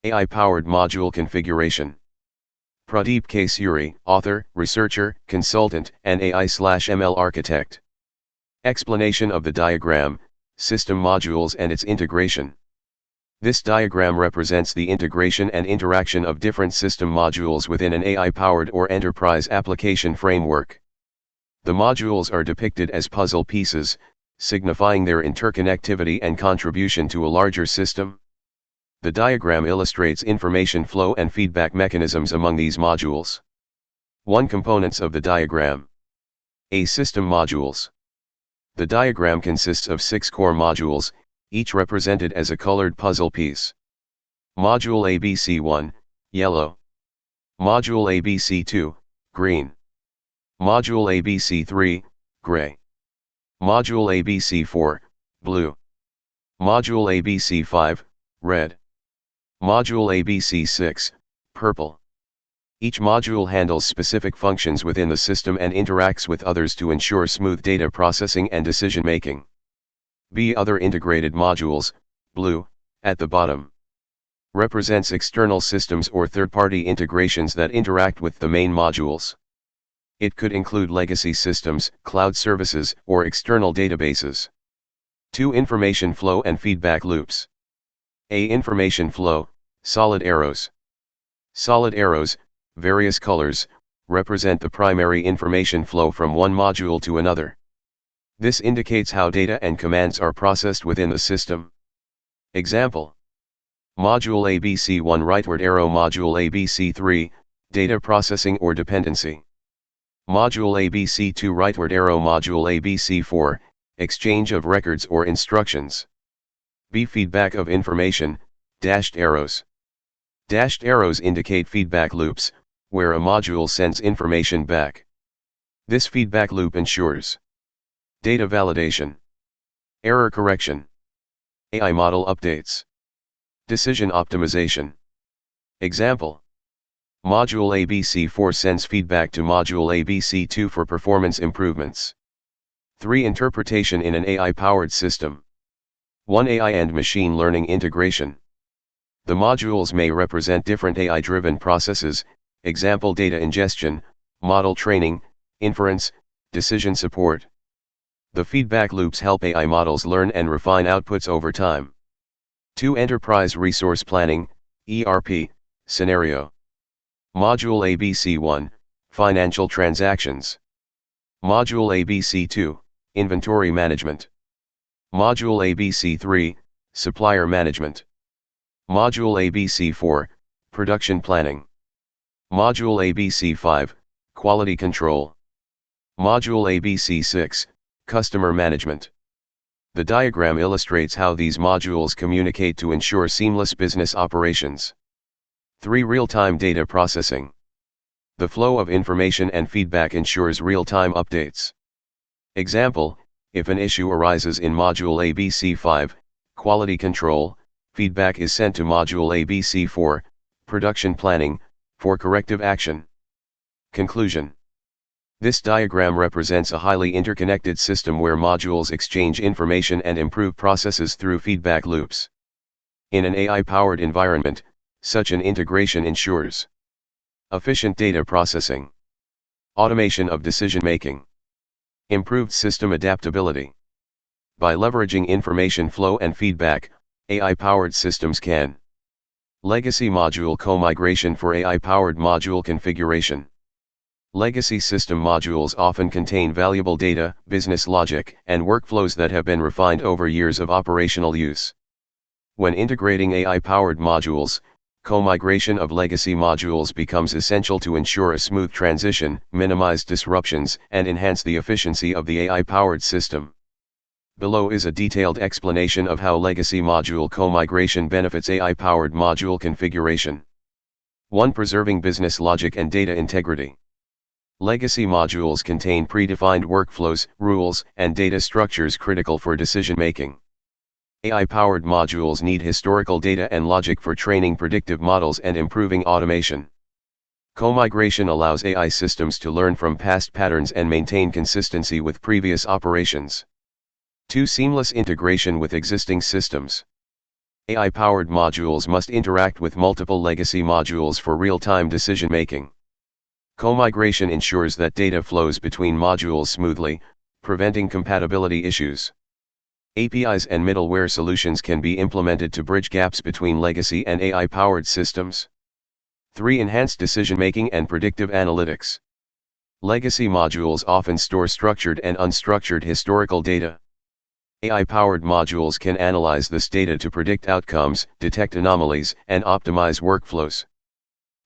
AI-powered module configuration. Pradeep K. Suri, author, researcher, consultant, and AI/ML architect. Explanation of the diagram, system modules and its integration. This diagram represents the integration and interaction of different system modules within an AI-powered or enterprise application framework. The modules are depicted as puzzle pieces, signifying their interconnectivity and contribution to a larger system. The diagram illustrates information flow and feedback mechanisms among these modules. 1. Components of the diagram. A. System modules. The diagram consists of 6 core modules, each represented as a colored puzzle piece. Module ABC1, yellow. Module ABC2, green. Module ABC3, gray. Module ABC4, blue. Module ABC5, red. Module ABC6, purple. Each module handles specific functions within the system and interacts with others to ensure smooth data processing and decision-making. B. Other integrated modules, blue, at the bottom, represents external systems or third-party integrations that interact with the main modules. It could include legacy systems, cloud services, or external databases. 2. Information flow and feedback loops. A. Information flow, solid arrows. Solid arrows, various colors, represent the primary information flow from one module to another. This indicates how data and commands are processed within the system. Example: Module ABC1 rightward arrow, Module ABC3, data processing or dependency. Module ABC2 rightward arrow, Module ABC4, exchange of records or instructions. B. Feedback of information, dashed arrows. Dashed arrows indicate feedback loops, where a module sends information back. This feedback loop ensures data validation, error correction, AI model updates, decision optimization. Example: Module ABC4 sends feedback to Module ABC2 for performance improvements. 3. Interpretation in an AI-powered system. 1. AI and machine learning integration. The modules may represent different AI-driven processes, example data ingestion, model training, inference, decision support. The feedback loops help AI models learn and refine outputs over time. 2. Enterprise resource planning, ERP, scenario. Module ABC1, financial transactions. Module ABC2, inventory management. Module ABC3, supplier management. Module ABC4, production planning. Module ABC5, quality control. Module ABC6, customer management. The diagram illustrates how these modules communicate to ensure seamless business operations. 3. Real-time data processing. The flow of information and feedback ensures real-time updates. Example: if an issue arises in Module ABC5, quality control, feedback is sent to Module ABC4, production planning, for corrective action. Conclusion: this diagram represents a highly interconnected system where modules exchange information and improve processes through feedback loops. In an AI-powered environment, such an integration ensures efficient data processing, automation of decision-making, improved system adaptability. By leveraging information flow and feedback, AI-powered systems can legacy module co-migration for AI-powered module configuration. Legacy system modules often contain valuable data, business logic, and workflows that have been refined over years of operational use. When integrating AI-powered modules, co-migration of legacy modules becomes essential to ensure a smooth transition, minimize disruptions, and enhance the efficiency of the AI-powered system. Below is a detailed explanation of how legacy module co-migration benefits AI-powered module configuration. 1. Preserving business logic and data integrity. Legacy modules contain predefined workflows, rules, and data structures critical for decision-making. AI-powered modules need historical data and logic for training predictive models and improving automation. Co-migration allows AI systems to learn from past patterns and maintain consistency with previous operations. 2. Seamless integration with existing systems. AI-powered modules must interact with multiple legacy modules for real-time decision-making. Co-migration ensures that data flows between modules smoothly, preventing compatibility issues. APIs and middleware solutions can be implemented to bridge gaps between legacy and AI-powered systems. 3. Enhanced decision-making and predictive analytics. Legacy modules often store structured and unstructured historical data. AI-powered modules can analyze this data to predict outcomes, detect anomalies, and optimize workflows.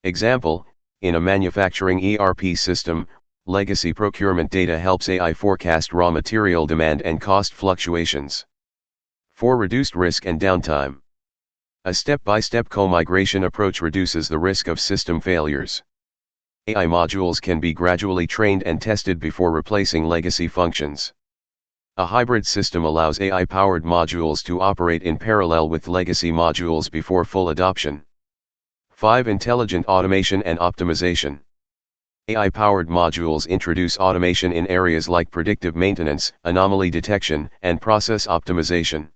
Example, in a manufacturing ERP system, legacy procurement data helps AI forecast raw material demand and cost fluctuations. 4. Reduced risk and downtime. A step-by-step co-migration approach reduces the risk of system failures. AI modules can be gradually trained and tested before replacing legacy functions. A hybrid system allows AI-powered modules to operate in parallel with legacy modules before full adoption. 5. Intelligent automation and optimization. AI-powered modules introduce automation in areas like predictive maintenance, anomaly detection, and process optimization.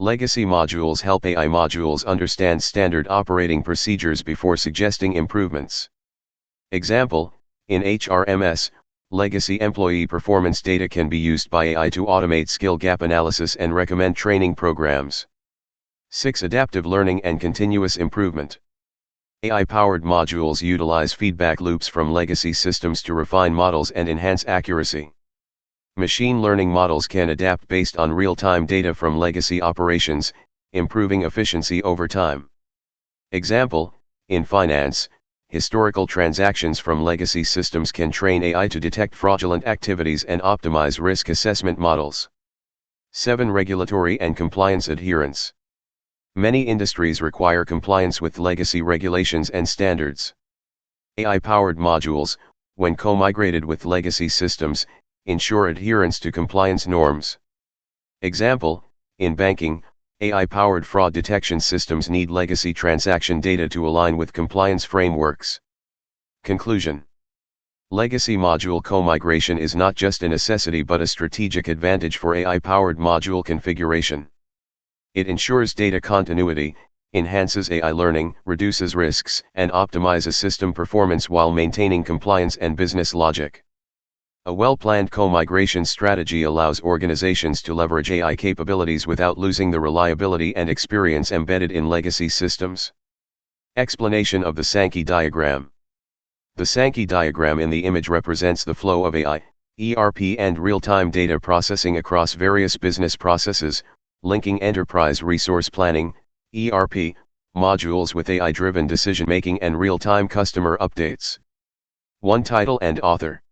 Legacy modules help AI modules understand standard operating procedures before suggesting improvements. Example, in HRMS, legacy employee performance data can be used by AI to automate skill gap analysis and recommend training programs. 6. Adaptive learning and continuous improvement. AI-powered modules utilize feedback loops from legacy systems to refine models and enhance accuracy. Machine learning models can adapt based on real-time data from legacy operations, improving efficiency over time. Example, in finance, historical transactions from legacy systems can train AI to detect fraudulent activities and optimize risk assessment models. 7. Regulatory and compliance adherence. Many industries require compliance with legacy regulations and standards. AI-powered modules, when co-migrated with legacy systems, ensure adherence to compliance norms. Example, in banking, AI-powered fraud detection systems need legacy transaction data to align with compliance frameworks. Conclusion. Legacy module co-migration is not just a necessity but a strategic advantage for AI-powered module configuration. It ensures data continuity, enhances AI learning, reduces risks, and optimizes system performance while maintaining compliance and business logic. A well-planned co-migration strategy allows organizations to leverage AI capabilities without losing the reliability and experience embedded in legacy systems. Explanation of the Sankey diagram. The Sankey diagram in the image represents the flow of AI, ERP and real-time data processing across various business processes, linking enterprise resource planning, ERP, modules with AI-driven decision-making and real-time customer updates. 1. Title and author.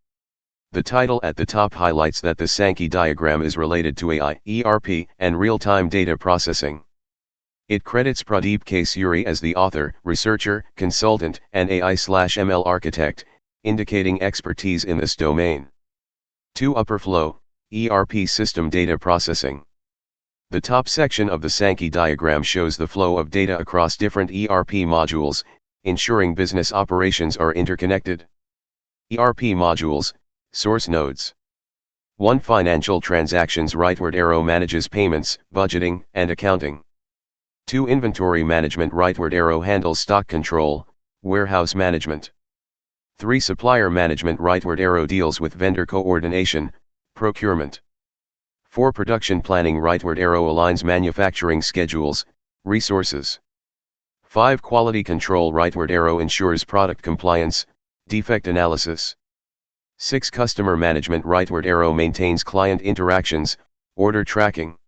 The title at the top highlights that the Sankey diagram is related to AI, ERP, and real-time data processing. It credits Pradeep K. Suri as the author, researcher, consultant, and AI/ML architect, indicating expertise in this domain. 2. Upper flow, ERP system data processing. The top section of the Sankey diagram shows the flow of data across different ERP modules, ensuring business operations are interconnected. ERP modules, source nodes. 1. Financial transactions. Rightward arrow manages payments, budgeting, and accounting. 2. Inventory management. Rightward arrow handles stock control, warehouse management. 3. Supplier management. Rightward arrow deals with vendor coordination, procurement. 4. Production planning. Rightward arrow aligns manufacturing schedules, resources. 5. Quality control. Rightward arrow ensures product compliance, defect analysis. 6. Customer management. Rightward arrow maintains client interactions, order tracking.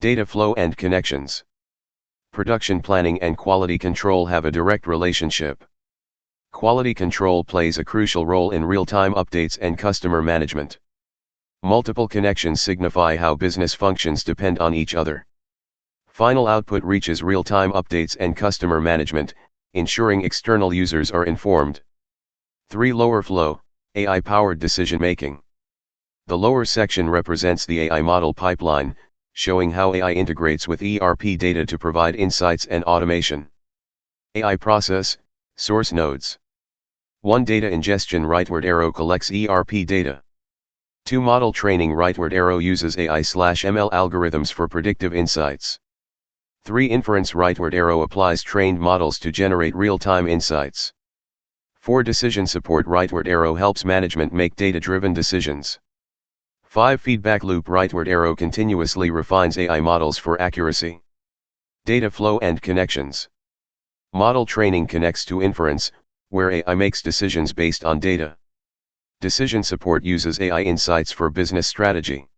Data flow and connections. Production planning and quality control have a direct relationship. Quality control plays a crucial role in real-time updates and customer management. Multiple connections signify how business functions depend on each other. Final output reaches real-time updates and customer management, ensuring external users are informed. 3. Lower flow, AI-powered decision-making. The lower section represents the AI model pipeline, showing how AI integrates with ERP data to provide insights and automation. AI process, source nodes. 1. Data ingestion. Rightward arrow collects ERP data. 2. Model training. Rightward arrow uses AI/ML algorithms for predictive insights. 3. Inference rightward arrow applies trained models to generate real-time insights. 4. Decision support rightward arrow helps management make data-driven decisions. 5. Feedback loop rightward arrow continuously refines AI models for accuracy. Data flow and connections. Model training connects to inference, where AI makes decisions based on data. Decision support uses AI insights for business strategy.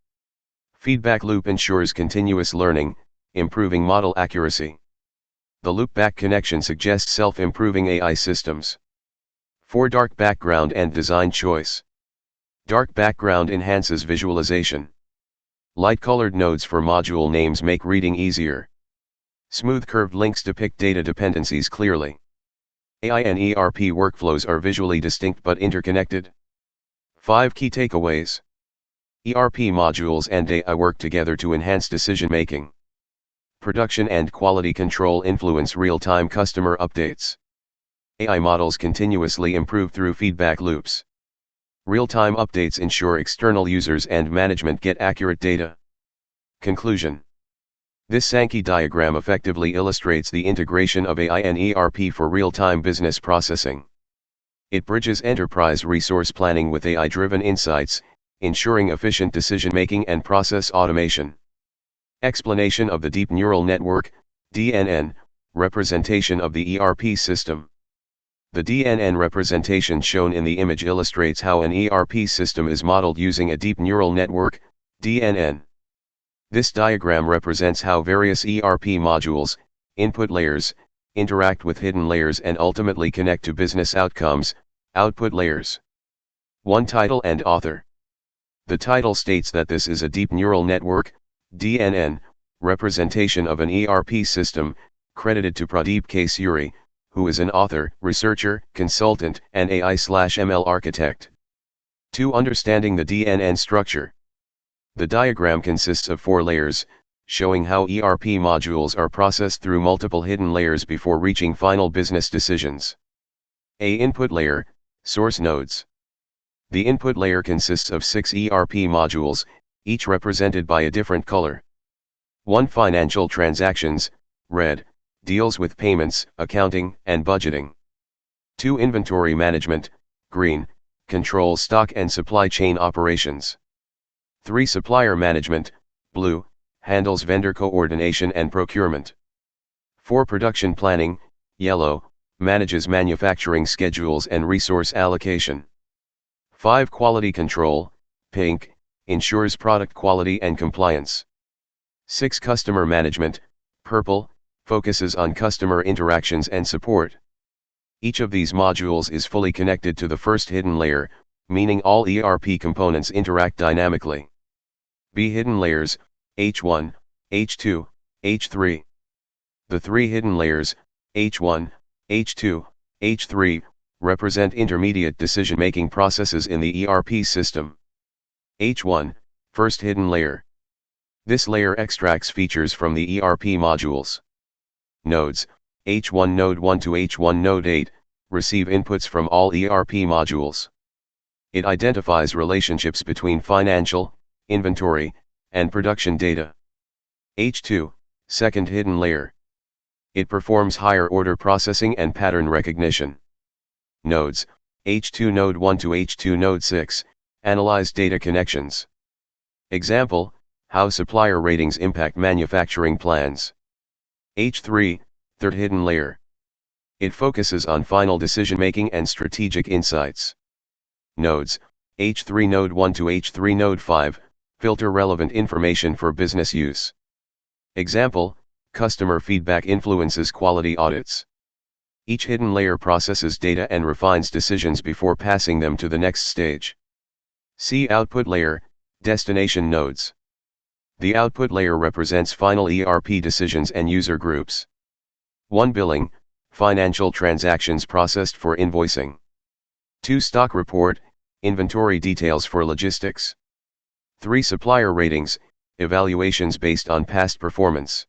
Feedback loop ensures continuous learning, improving model accuracy. The loop-back connection suggests self-improving AI systems. 4. Dark background and design choice. Dark background enhances visualization. Light-colored nodes for module names make reading easier. Smooth curved links depict data dependencies clearly. AI and ERP workflows are visually distinct but interconnected. 5. Key takeaways. ERP modules and AI work together to enhance decision-making. Production and quality control influence real-time customer updates. AI models continuously improve through feedback loops. Real-time updates ensure external users and management get accurate data. Conclusion. This Sankey diagram effectively illustrates the integration of AI and ERP for real-time business processing. It bridges enterprise resource planning with AI-driven insights, ensuring efficient decision-making and process automation. Explanation of the Deep Neural Network, DNN, representation of the ERP system. The DNN representation shown in the image illustrates how an ERP system is modeled using a deep neural network, DNN. This diagram represents how various ERP modules, input layers, interact with hidden layers and ultimately connect to business outcomes, output layers. 1. Title and author. The title states that this is a deep neural network, DNN, representation of an ERP system, credited to Pradeep K. Suri, who is an author, researcher, consultant, and AI/ML architect. 2. Understanding the DNN structure. The diagram consists of 4 layers, showing how ERP modules are processed through multiple hidden layers before reaching final business decisions. A. Input layer, source nodes. The input layer consists of 6 ERP modules, each represented by a different color. 1. Financial transactions, red, deals with payments, accounting, and budgeting. 2. Inventory management, green, controls stock and supply chain operations. 3. Supplier management, blue, handles vendor coordination and procurement. 4. Production planning, yellow, manages manufacturing schedules and resource allocation. 5. Quality control, pink, ensures product quality and compliance. 6. Customer management, purple, focuses on customer interactions and support. Each of these modules is fully connected to the first hidden layer, meaning all ERP components interact dynamically. B. Hidden layers, H1, H2, H3. The 3 hidden layers, H1, H2, H3, represent intermediate decision-making processes in the ERP system. H1, first hidden layer. This layer extracts features from the ERP modules. Nodes, H1 Node 1 to H1 Node 8, receive inputs from all ERP modules. It identifies relationships between financial, inventory, and production data. H2, second hidden layer. It performs higher order processing and pattern recognition. Nodes, H2 Node 1 to H2 Node 6, analyze data connections. Example, how supplier ratings impact manufacturing plans. H3, third hidden layer. It focuses on final decision-making and strategic insights. Nodes, H3 Node 1 to H3 Node 5, filter relevant information for business use. Example, customer feedback influences quality audits. Each hidden layer processes data and refines decisions before passing them to the next stage. C. Output layer, destination nodes. The output layer represents final ERP decisions and user groups. 1. Billing, financial transactions processed for invoicing. 2. Stock report, inventory details for logistics. 3. Supplier ratings, evaluations based on past performance.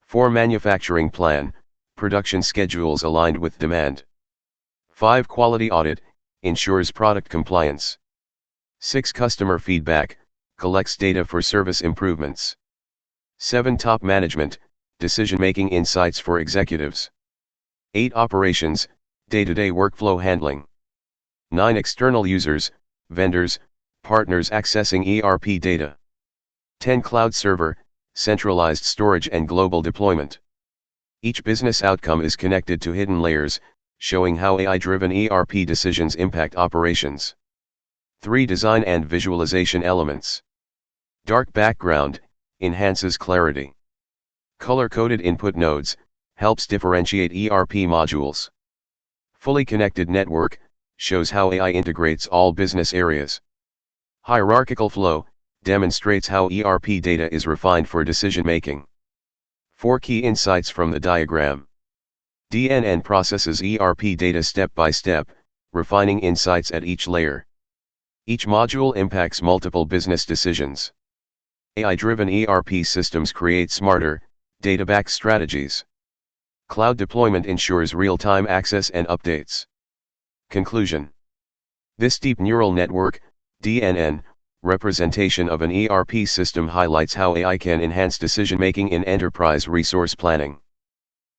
4. Manufacturing plan, production schedules aligned with demand. 5. Quality audit, ensures product compliance. 6. Customer feedback, collects data for service improvements. 7. Top management, decision-making insights for executives. 8 operations, day-to-day workflow handling. 9 external users, vendors, partners accessing ERP data. 10 cloud server, centralized storage and global deployment. Each business outcome is connected to hidden layers, showing how AI-driven ERP decisions impact operations. 3 design and visualization elements. Dark background, enhances clarity. Color-coded input nodes, helps differentiate ERP modules. Fully connected network, shows how AI integrates all business areas. Hierarchical flow, demonstrates how ERP data is refined for decision-making. 4 key insights from the diagram. DNN processes ERP data step by step, refining insights at each layer. Each module impacts multiple business decisions. AI-driven ERP systems create smarter, data-backed strategies. Cloud deployment ensures real-time access and updates. Conclusion. This deep neural network, DNN, representation of an ERP system highlights how AI can enhance decision-making in enterprise resource planning.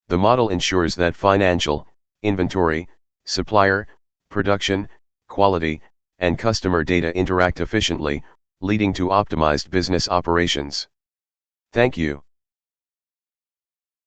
The model ensures that financial, inventory, supplier, production, quality, and customer data interact efficiently, leading to optimized business operations. Thank you.